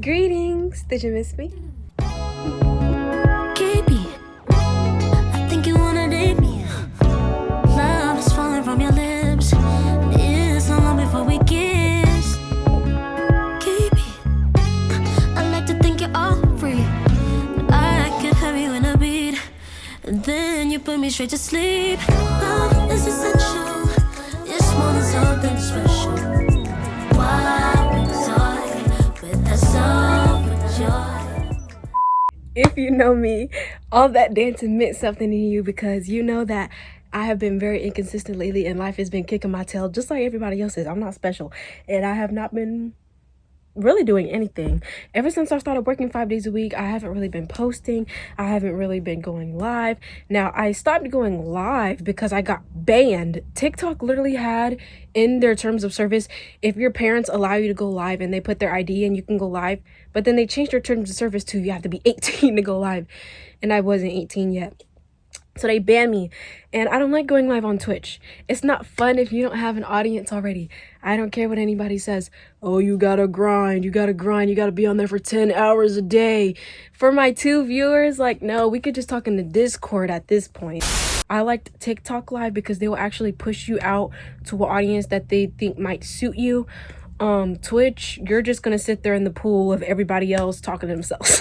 Greetings! Did you miss me? Baby, I think you wanna date me. Love is falling from your lips. It's not long before we kiss. Baby, I like to think you're all free. I could have you in a beat, and then you put me straight to sleep. Love is essential. It's more than something special. Why we toy with that self-joy? If you know me, all that dancing meant something to you because you know that I have been very inconsistent lately and life has been kicking my tail just like everybody else is. I'm not special and I have not been really doing anything. Ever since I started working 5 days a week, I haven't really been posting. I haven't really been going live. Now, I stopped going live because I got banned. TikTok literally had in their terms of service, if your parents allow you to go live and they put their ID and you can go live, but then they changed their terms of service to you have to be 18 to go live. And I wasn't 18 yet. So they banned me, and I don't like going live on Twitch. It's not fun if you don't have an audience already. I don't care what anybody says. Oh, you gotta grind, you gotta be on there for 10 hours a day. For my 2 viewers, like, no, we could just talk in the Discord at this point. I liked TikTok live because they will actually push you out to an audience that they think might suit you. Twitch, you're just gonna sit there in the pool of everybody else talking to themselves.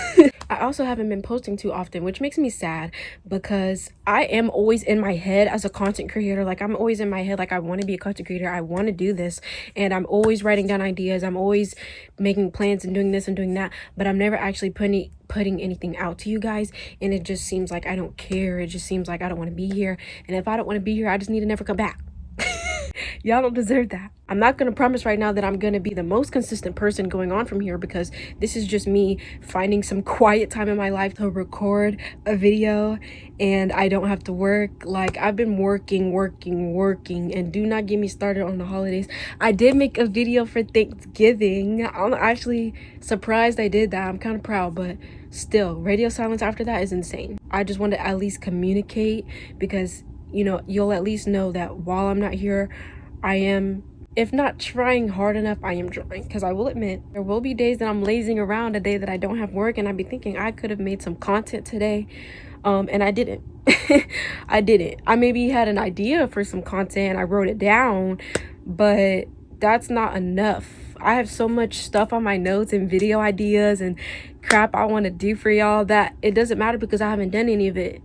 I also haven't been posting too often, which makes me sad because I am always in my head as a content creator. Like, I'm always in my head, like, I want to be a content creator. I want to do this, and I'm always writing down ideas. I'm always making plans and doing this and doing that, but I'm never actually putting anything out to you guys, and it just seems like I don't care. It just seems like I don't want to be here, and if I don't want to be here, I just need to never come back. Y'all don't deserve that. I'm not gonna promise right now that I'm gonna be the most consistent person going on from here because this is just me finding some quiet time in my life to record a video and I don't have to work. Like, I've been working, and do not get me started on the holidays. I did make a video for Thanksgiving. I'm actually surprised I did that. I'm kind of proud, but still, radio silence after that is insane. I just want to at least communicate because, you know, you'll at least know that while I'm not here, I am, if not trying hard enough, I am trying. Because I will admit, there will be days that I'm lazing around, a day that I don't have work, and I'd be thinking I could have made some content today, and I didn't. I didn't. I maybe had an idea for some content, I wrote it down, but that's not enough. I have so much stuff on my notes and video ideas and crap I want to do for y'all that it doesn't matter because I haven't done any of it.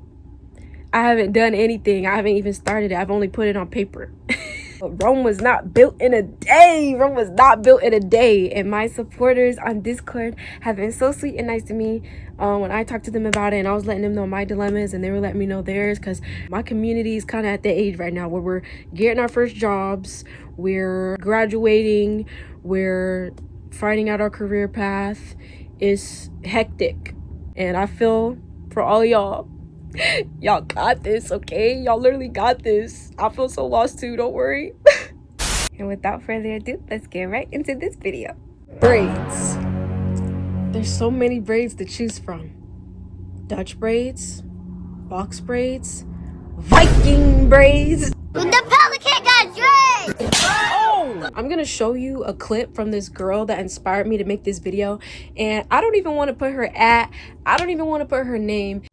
I haven't done anything. I haven't even started it. I've only put it on paper. Rome was not built in a day. Rome was not built in a day. And my supporters on Discord have been so sweet and nice to me when I talked to them about it, and I was letting them know my dilemmas and they were letting me know theirs, because my community is kind of at the age right now where we're getting our first jobs, we're graduating, we're finding out our career path. It's hectic, and I feel for all y'all. Y'all got this, okay? Y'all literally got this. I feel so lost too, don't worry. And without further ado, let's get right into this video. Braids. There's so many braids to choose from. Dutch braids, box braids, Viking braids. The pelican got dreads! Oh! I'm gonna show you a clip from this girl that inspired me to make this video, and I don't even want to put her I don't even want to put her name.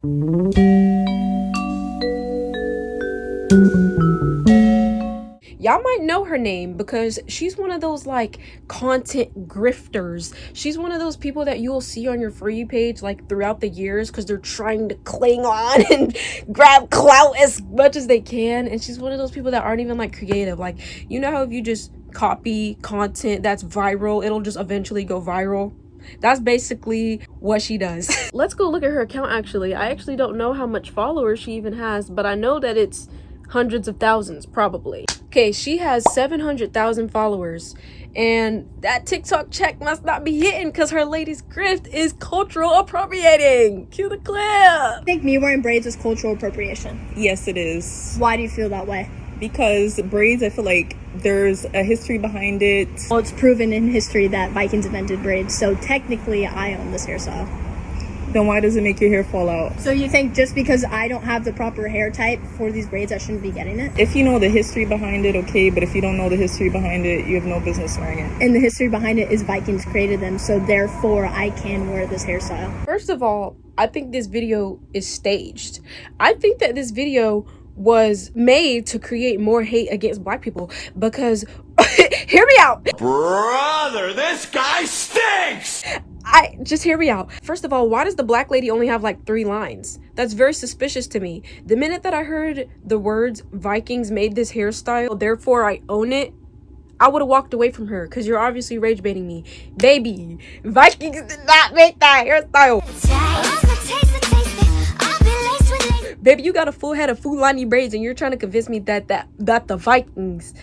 Y'all might know her name because she's one of those like content grifters. She's one of those people that you'll see on your For You page like throughout the years because they're trying to cling on and grab clout as much as they can. And she's one of those people that aren't even like creative. Like, you know how if you just copy content that's viral, it'll just eventually go viral? That's basically what she does. Let's go look at her account actually. I actually don't know how much followers she even has, but I know that it's hundreds of thousands probably. Okay, she has 700,000 followers, and that TikTok check must not be hitting because her latest grift is cultural appropriating. Cue the clip. I think me wearing braids is cultural appropriation. Yes, it is. Why do you feel that way? Because braids, I feel like there's a history behind it. Well, it's proven in history that Vikings invented braids, so technically I own this hairstyle. Then why does it make your hair fall out? So you think just because I don't have the proper hair type for these braids, I shouldn't be getting it? If you know the history behind it, okay, but if you don't know the history behind it, you have no business wearing it. And the history behind it is Vikings created them, so therefore I can wear this hairstyle. First of all, I think this video is staged. I think that this video was made to create more hate against black people because hear me out. Brother, this guy stinks! Just hear me out. First of all, why does the black lady only have like 3 lines? That's very suspicious to me. The minute that I heard the words Vikings made this hairstyle, therefore I own it, I would have walked away from her because you're obviously rage baiting me. Baby, Vikings did not make that hairstyle. Baby, you got a full head of Fulani braids and you're trying to convince me that the Vikings,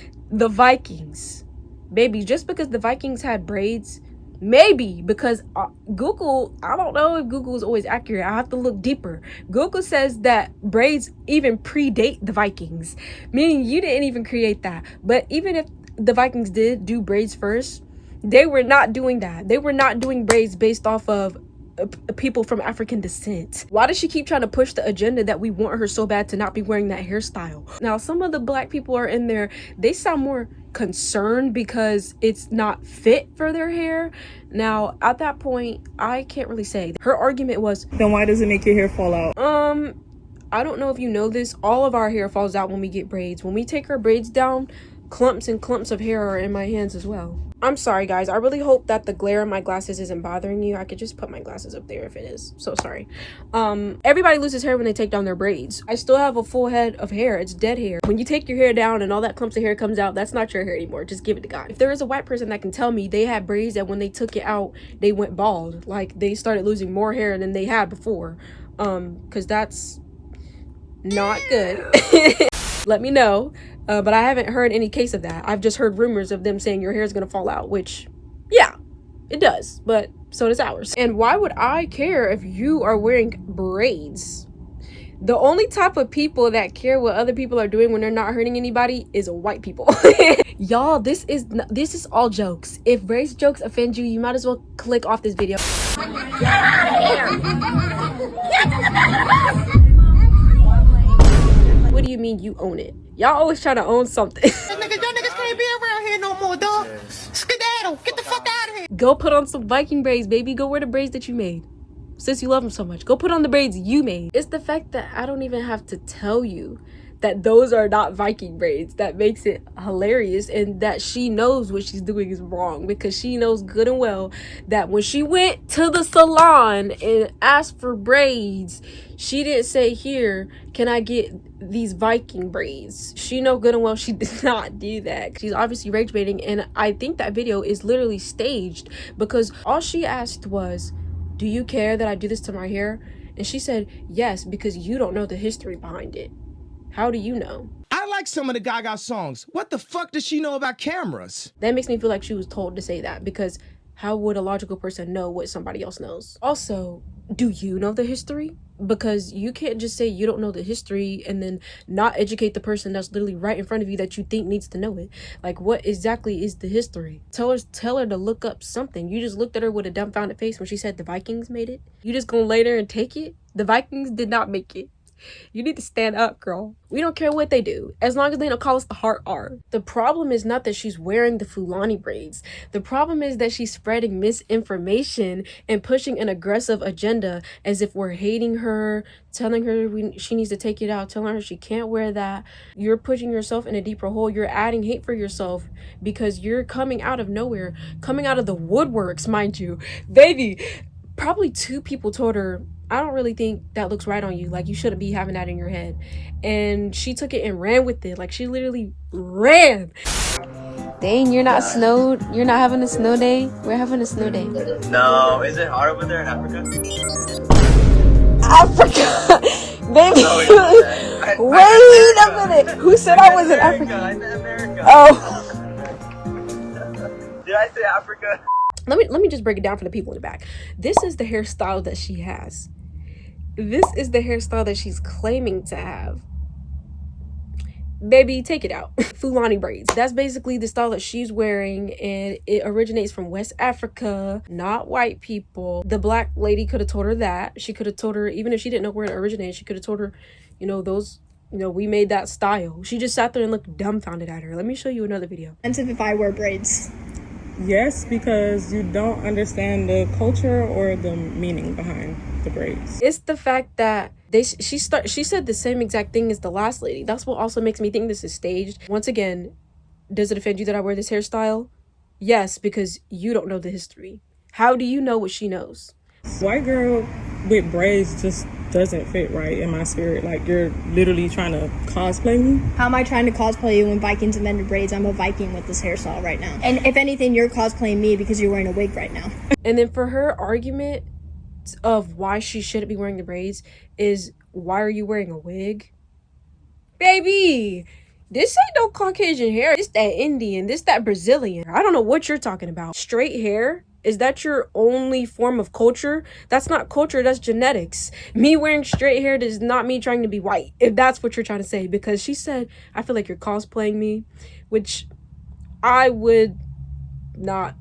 baby, just because the Vikings had braids, maybe because Google, I don't know if Google is always accurate. I have to look deeper. Google says that braids even predate the Vikings, meaning you didn't even create that. But even if the Vikings did do braids first, they were not doing that. They were not doing braids based off of people from African descent. Why does she keep trying to push the agenda that we want her so bad to not be wearing that hairstyle? Now, some of the black people are in there, they sound more concerned because it's not fit for their hair. Now, at that point, I can't really say. Her argument was, then why does it make your hair fall out? I don't know if you know this, all of our hair falls out when we get braids. When we take our braids down, clumps and clumps of hair are in my hands as well. I'm sorry guys, I really hope that the glare in my glasses isn't bothering you. I could just put my glasses up there if it is. So sorry. Everybody loses hair when they take down their braids. I still have a full head of hair. It's dead hair. When you take your hair down and all that clumps of hair comes out, that's not your hair anymore. Just give it to God. If there is a white person that can tell me they had braids that when they took it out, they went bald. Like they started losing more hair than they had before. Because that's not good. Let me know. But I haven't heard any case of that. I've just heard rumors of them saying your hair is gonna fall out, which, yeah, it does, but so does ours. And why would I care if you are wearing braids? The only type of people that care what other people are doing when they're not hurting anybody is white people. Y'all, this is all jokes. If race jokes offend you, you might as well click off this video. Get out of here! Get to the back! What do you mean you own it? Y'all always trying to own something. Y'all niggas can't be around here no more, dog. Skedaddle, get the fuck out of here. Go put on some Viking braids, baby. Go wear the braids that you made. Since you love them so much, go put on the braids you made. It's the fact that I don't even have to tell you that those are not Viking braids that makes it hilarious, and that she knows what she's doing is wrong, because she knows good and well that when she went to the salon and asked for braids, she didn't say, here, can I get these Viking braids? She know good and well she did not do that. She's obviously rage baiting, and I think that video is literally staged, because all she asked was, do you care that I do this to my hair? And she said, yes, because you don't know the history behind it. How do you know? I like some of the Gaga songs. What the fuck does she know about cameras? That makes me feel like she was told to say that, because how would a logical person know what somebody else knows? Also, do you know the history? Because you can't just say you don't know the history and then not educate the person that's literally right in front of you that you think needs to know it. Like, what exactly is the history? Tell her to look up something. You just looked at her with a dumbfounded face when she said the Vikings made it. You just gonna lay there and take it? The Vikings did not make it. You need to stand up, girl. We don't care what they do, as long as they don't call us the Heart R. The problem is not that she's wearing the Fulani braids. The problem is that she's spreading misinformation and pushing an aggressive agenda as if we're hating her, telling her she needs to take it out, telling her she can't wear that. You're pushing yourself in a deeper hole. You're adding hate for yourself because you're coming out of nowhere, coming out of the woodworks, mind you. Baby, probably 2 people told her, I don't really think that looks right on you. Like, you shouldn't be having that in your head. And she took it and ran with it. Like, she literally ran. Dang, you're not snowed? You're not having a snow day? We're having a snow day. No, is it hot over there in Africa? Africa! Baby! No, Wait a minute! Who said I was in Africa? I said America. Oh. Did I say Africa? Let me just break it down for the people in the back. This is the hairstyle that she has. This is the hairstyle that she's claiming to have. baby, take it out. Fulani braids. That's basically the style that she's wearing, and it originates from West Africa, not white people. The black lady could have told her that. She could have told her, even if she didn't know where it originated, she could have told her, we made that style. She just sat there and looked dumbfounded at her. Let me show you another video. Offensive if I wear braids. Yes, because you don't understand the culture or the meaning behind the braids. It's the fact that she said the same exact thing as the last lady. That's what also makes me think this is staged. Once again, does it offend you that I wear this hairstyle? Yes, because you don't know the history. How do you know what she knows? White girl with braids just doesn't fit right in my spirit. Like, you're literally trying to cosplay me. How am I trying to cosplay you when Vikings invented braids? I'm a Viking with this hairstyle right now. And if anything, you're cosplaying me because you're wearing a wig right now. And then for her argument of why she shouldn't be wearing the braids is, why are you wearing a wig? Baby, this ain't no Caucasian hair. This that Indian, this that Brazilian. I don't know what you're talking about. Straight hair? Is that your only form of culture? That's not culture, that's genetics. Me wearing straight hair does not mean trying to be white, if that's what you're trying to say. Because she said, I feel like you're cosplaying me, which I would not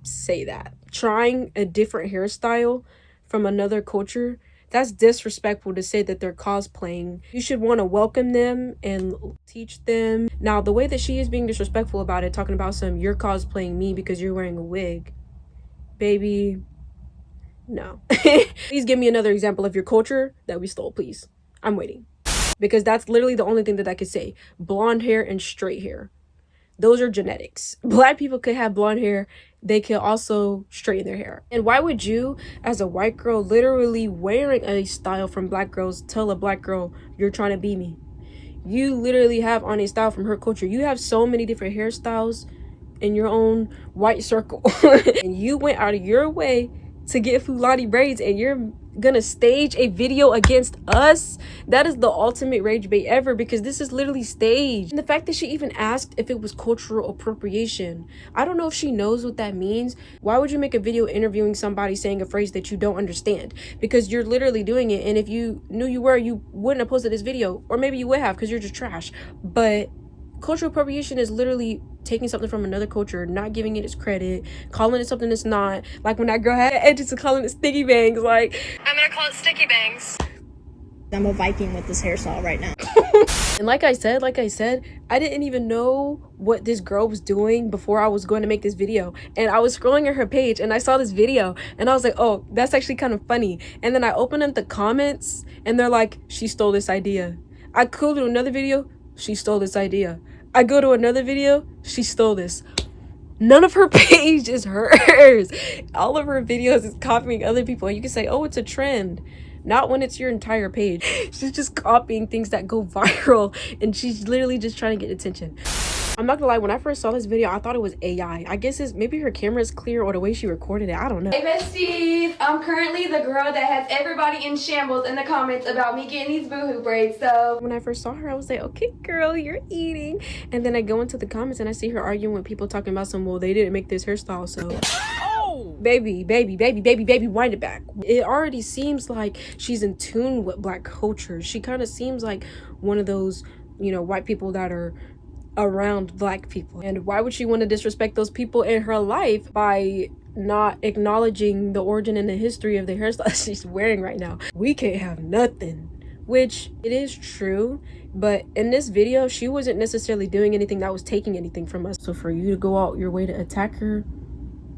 say that. Trying a different hairstyle from another culture, that's disrespectful to say that they're cosplaying. You should want to welcome them and teach them. Now, the way that she is being disrespectful about it, talking about you're cosplaying me because you're wearing a wig. Baby, no. Please give me another example of your culture that we stole, please. I'm waiting. Because that's literally the only thing that I could say. Blonde hair and straight hair. Those are genetics. Black people could have blonde hair. They can also straighten their hair. And why would you, as a white girl, literally wearing a style from black girls, tell a black girl, you're trying to be me? You literally have on a style from her culture. You have so many different hairstyles in your own white circle. And you went out of your way to get Fulani braids, and you're gonna stage a video against us? That is the ultimate rage bait ever, because this is literally staged. And the fact that she even asked if it was cultural appropriation, I don't know if she knows what that means. Why would you make a video interviewing somebody saying a phrase that you don't understand? Because you're literally doing it, and if you knew you were, you wouldn't have posted this video. Or maybe you would have, because you're just trash. But cultural appropriation is literally taking something from another culture, not giving it its credit, calling it something it's not. Like when that girl had edges and calling it sticky bangs. Like, I'm gonna call it sticky bangs. I'm a Viking with this hairstyle right now. And like I said, I didn't even know what this girl was doing before I was going to make this video. And I was scrolling at her page and I saw this video and I was like, oh, that's actually kind of funny. And then I opened up the comments and they're like, she stole this idea. I go to another video, she stole this idea. I go to another video, she stole this. None of her page is hers. All of her videos is copying other people. And you can say, oh, it's a trend. Not when it's your entire page. She's just copying things that go viral. And she's literally just trying to get attention. I'm not gonna lie, when I first saw this video, I thought it was AI. I guess it's maybe her camera is clear or the way she recorded it. I don't know. Hey besties, I'm currently the girl that has everybody in shambles in the comments about me getting these boohoo braids. So when I first saw her, I was like, okay, girl, you're eating. And then I go into the comments and I see her arguing with people talking about well, they didn't make this hairstyle, so. Oh, baby, wind it back. It already seems like she's in tune with black culture. She kind of seems like one of those, white people that are around black people. And why would she want to disrespect those people in her life by not acknowledging the origin and the history of the hairstyle she's wearing right now? We can't have nothing, which it is true, but in this video she wasn't necessarily doing anything that was taking anything from us. So for you to go out your way to attack her,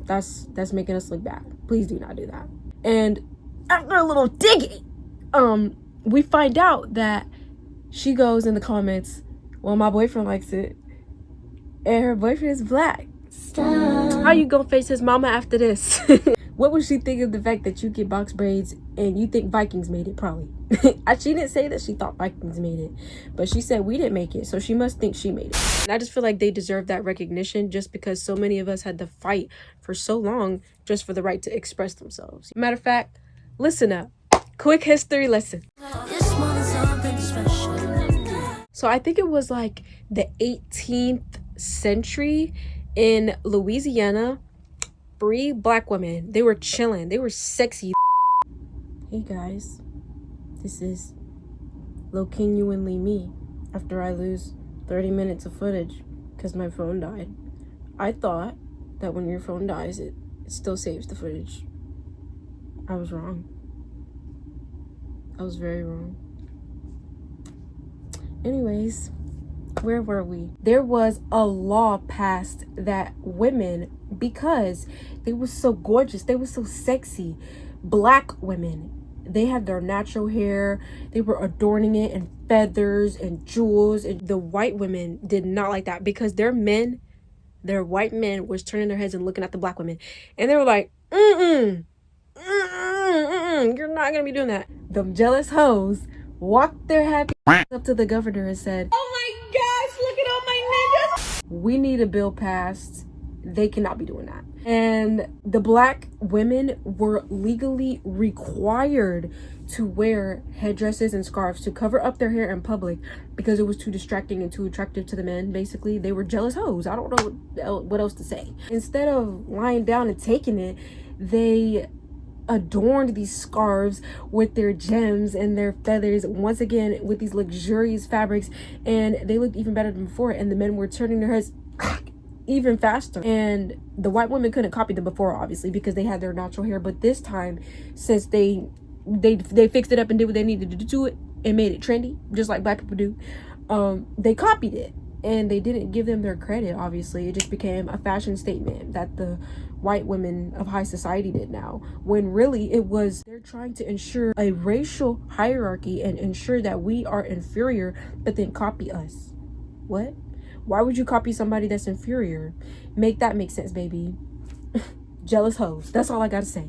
that's making us look bad. Please do not do that. And after a little digging, we find out that she goes in the comments, well, my boyfriend likes it, and her boyfriend is black. Stop. How you gonna face his mama after this? What would she think of the fact that you get box braids and you think Vikings made it? Probably. She didn't say that she thought Vikings made it, but she said we didn't make it, so she must think she made it. And I just feel like they deserve that recognition just because so many of us had to fight for so long just for the right to express themselves. Matter of fact, listen up. Quick history lesson. So I think it was like the 18th century in Louisiana. 3 black women, they were chilling, they were sexy. Hey guys, this is low genuinely me after I lose 30 minutes of footage because my phone died. I thought that when your phone dies, it still saves the footage. I was wrong. I was very wrong. Anyways, where were we? There was a law passed that women, because they were so gorgeous, they were so sexy, black women, they had their natural hair, they were adorning it in feathers and jewels, and the white women did not like that because their white men was turning their heads and looking at the black women, and they were like, you're not gonna be doing that. The jealous hoes walked their happy up to the governor and said, oh my gosh, look at all my niggas. We need a bill passed. They cannot be doing that. And the black women were legally required to wear headdresses and scarves to cover up their hair in public because it was too distracting and too attractive to the men. Basically, they were jealous hoes. I don't know what else to say. Instead of lying down and taking it, they adorned these scarves with their gems and their feathers, once again with these luxurious fabrics, and they looked even better than before, and the men were turning their heads even faster. And the white women couldn't copy them before, obviously, because they had their natural hair, but this time, since they fixed it up and did what they needed to do to it and made it trendy, just like black people do, they copied it, and they didn't give them their credit. Obviously, it just became a fashion statement that the white women of high society did now, when really it was they're trying to ensure a racial hierarchy and ensure that we are inferior, but then copy us. What? Why would you copy somebody that's inferior? Make that make sense, baby. Jealous hoes. That's all I gotta say.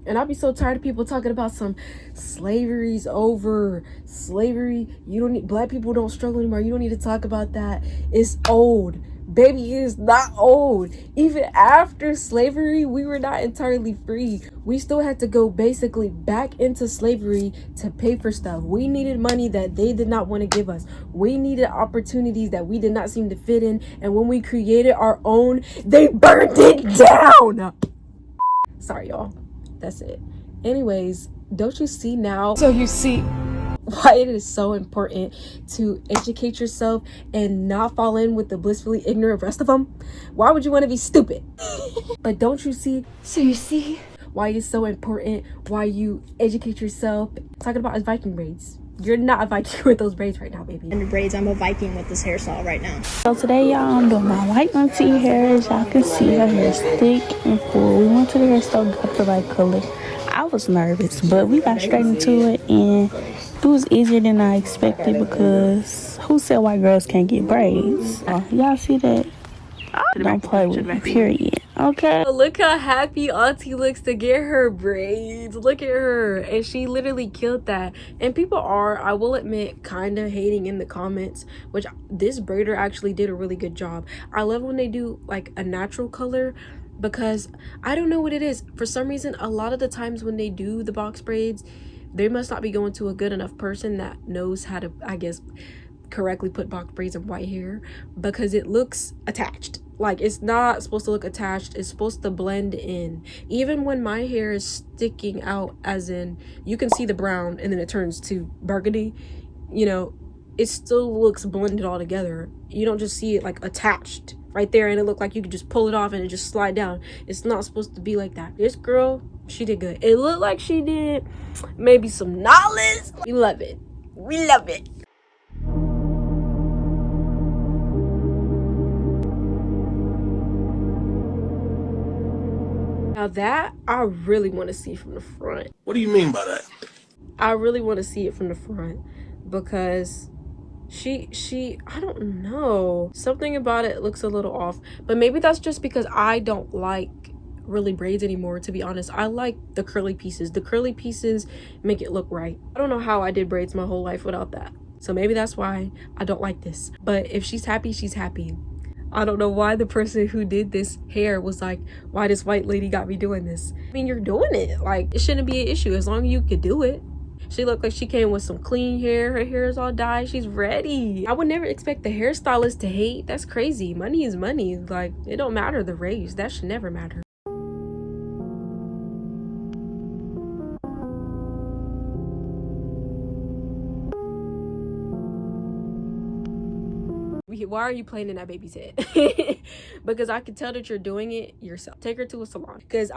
And I'll be so tired of people talking about some slavery's over. Slavery, you don't need, black people don't struggle anymore. You don't need to talk about that. It's old. Baby, it is not old. Even after slavery, we were not entirely free. We still had to go basically back into slavery to pay for stuff. We needed money that they did not want to give us. We needed opportunities that we did not seem to fit in. And when we created our own, they burned it down. Sorry, y'all. That's it. Anyways, don't you see now? So you see why it is so important to educate yourself and not fall in with the blissfully ignorant rest of them? Why would you want to be stupid? But don't you see? So you see why it's so important, why you educate yourself? Talking about is Viking braids. You're not a Viking with those braids right now, baby. And the braids, I'm a Viking with this hairstyle right now. So today, y'all, I'm doing my white auntie hair. As y'all can see, her hair is thick and full. We went to the hair store, got the right color. I was nervous, but we got straight into it, and it was easier than I expected because who said white girls can't get braids? Y'all see that? Don't play with me, period. Okay. Look how happy auntie looks to get her braids. Look at her. And she literally killed that. And people are, I will admit, kind of hating in the comments, which this braider actually did a really good job. I love when they do like a natural color, because I don't know what it is. For some reason, a lot of the times when they do the box braids, they must not be going to a good enough person that knows how to, I guess, correctly put box braids in white hair, because it looks attached. Like, it's not supposed to look attached. It's supposed to blend in. Even when my hair is sticking out, as in you can see the brown and then it turns to burgundy, you know, it still looks blended all together. You don't just see it like attached right there and it looked like you could just pull it off and it just slide down. It's not supposed to be like that. This girl, she did good. It looked like she did maybe some knowledge. We love it. We love it. Now that I really want to see from the front. What do you mean by that? I really want to see it from the front, because she I don't know, something about it looks a little off. But maybe that's just because I don't like really braids anymore, to be honest. I like the curly pieces. The curly pieces make it look right. I don't know how I did braids my whole life without that. So maybe that's why I don't like this. But if she's happy, she's happy. I don't know why the person who did this hair was like, why this white lady got me doing this? I mean, you're doing it. Like, it shouldn't be an issue as long as you could do it. She looked like she came with some clean hair. Her hair is all dyed. She's ready. I would never expect the hairstylist to hate. That's crazy. Money is money. Like, it don't matter the race. That should never matter. why are you playing in that baby's head? Because I can tell that you're doing it yourself. Take her to a salon, because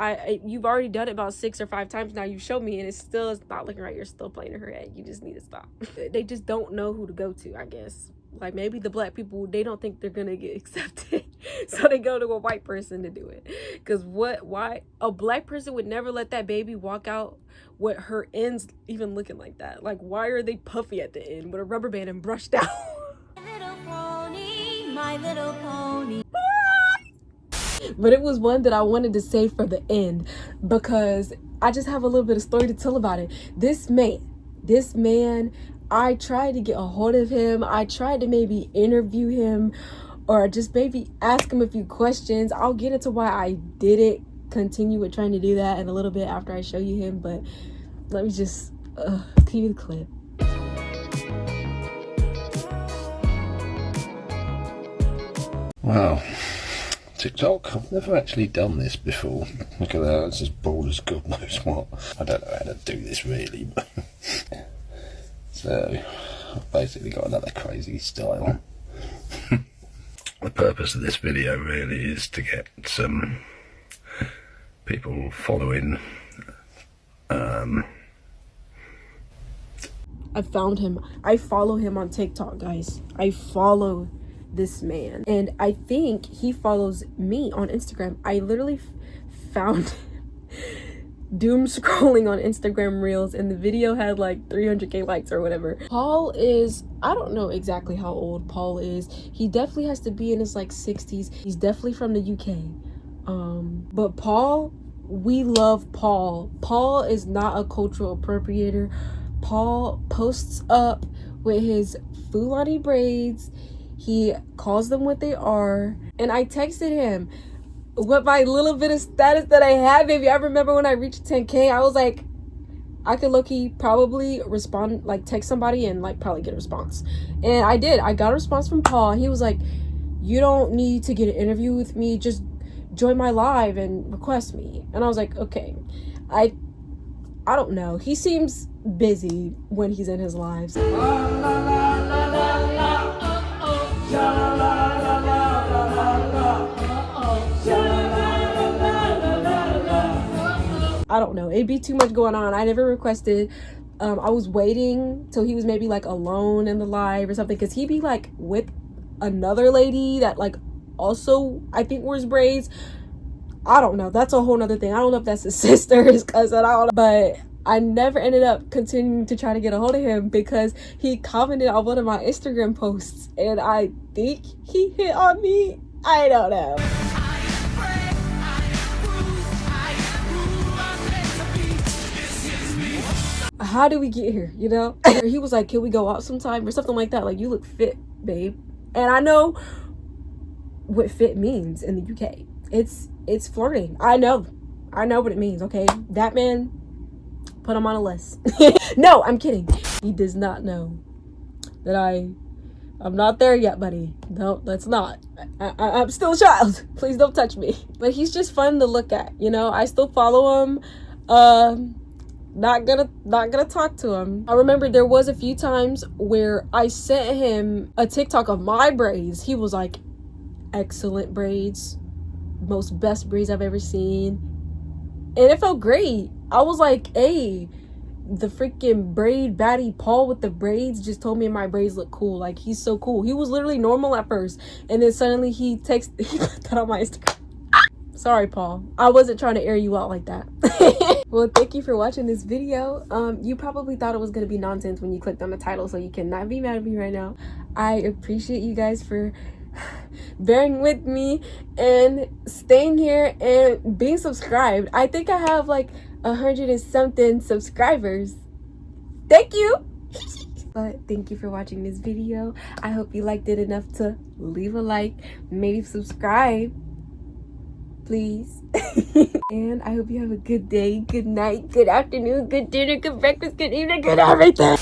you've already done it about 6 or 5 times now. You showed me, and it's not looking right. You're still playing in her head. You just need to stop. They just don't know who to go to, I guess. Like, maybe the black people, they don't think they're gonna get accepted, so they go to a white person to do it. Because why a black person would never let that baby walk out with her ends even looking like that? Like, why are they puffy at the end with a rubber band and brushed out? My little pony. But it was one that I wanted to save for the end, because I just have a little bit of story to tell about it. This man, I tried to get a hold of him. I tried to maybe interview him, or just maybe ask him a few questions. I'll get into why I didn't continue with trying to do that in a little bit after I show you him, but let me just cue the clip. Wow, TikTok, I've never actually done this before. Look at that, it's as bold as God knows what. I don't know how to do this really, but so I've basically got another crazy style. The purpose of this video really is to get some people following. I found him. I follow him on TikTok, guys. I follow this man, and I think he follows me on Instagram. I literally found doom scrolling on Instagram Reels, and the video had like 300k likes or whatever. Paul is, I don't know exactly how old Paul is. He definitely has to be in his like 60s. He's definitely from the UK. But Paul, we love Paul. Paul is not a cultural appropriator. Paul posts up with his Fulani braids. He calls them what they are. And I texted him with my little bit of status that I have. If I remember when I reached 10k, I was like, I could low-key probably respond, like text somebody and like probably get a response. And I did. I got a response from Paul. He was like, you don't need to get an interview with me. Just join my live and request me. And I was like, okay. I don't know. He seems busy when he's in his lives. I don't know. It'd be too much going on. I never requested. I was waiting till he was maybe like alone in the live or something, because he'd be like with another lady that like also I think wears braids. I don't know. That's a whole nother thing. I don't know if that's his sister, his cousin, I don't know. But I never ended up continuing to try to get a hold of him, because he commented on one of my Instagram posts, and I think he hit on me. I don't know. How did we get here, you know? He was like, can we go out sometime or something like that? Like, you look fit, babe. And I know what fit means in the UK. It's flirting. I know what it means, okay? That man, put him on a list. No, I'm kidding. He does not know that I'm not there yet, buddy. No, that's not. I'm still a child. Please don't touch me. But he's just fun to look at, you know? I still follow him. Not gonna talk to him. I remember there was a few times where I sent him a TikTok of my braids. He was like, excellent braids, most best braids I've ever seen, and it felt great. I was like, hey, the freaking braid baddie Paul with the braids just told me my braids look cool. Like, he's so cool. He was literally normal at first, and then suddenly he put that on my Instagram. Sorry, Paul. I wasn't trying to air you out like that. Well, thank you for watching this video. You probably thought it was going to be nonsense when you clicked on the title, so you cannot be mad at me right now. I appreciate you guys for bearing with me and staying here and being subscribed. I think I have like 100 and something subscribers. Thank you. But thank you for watching this video. I hope you liked it enough to leave a like, maybe subscribe, please. And I hope you have a good day, good night, good afternoon, good dinner, good breakfast, good evening, good everything.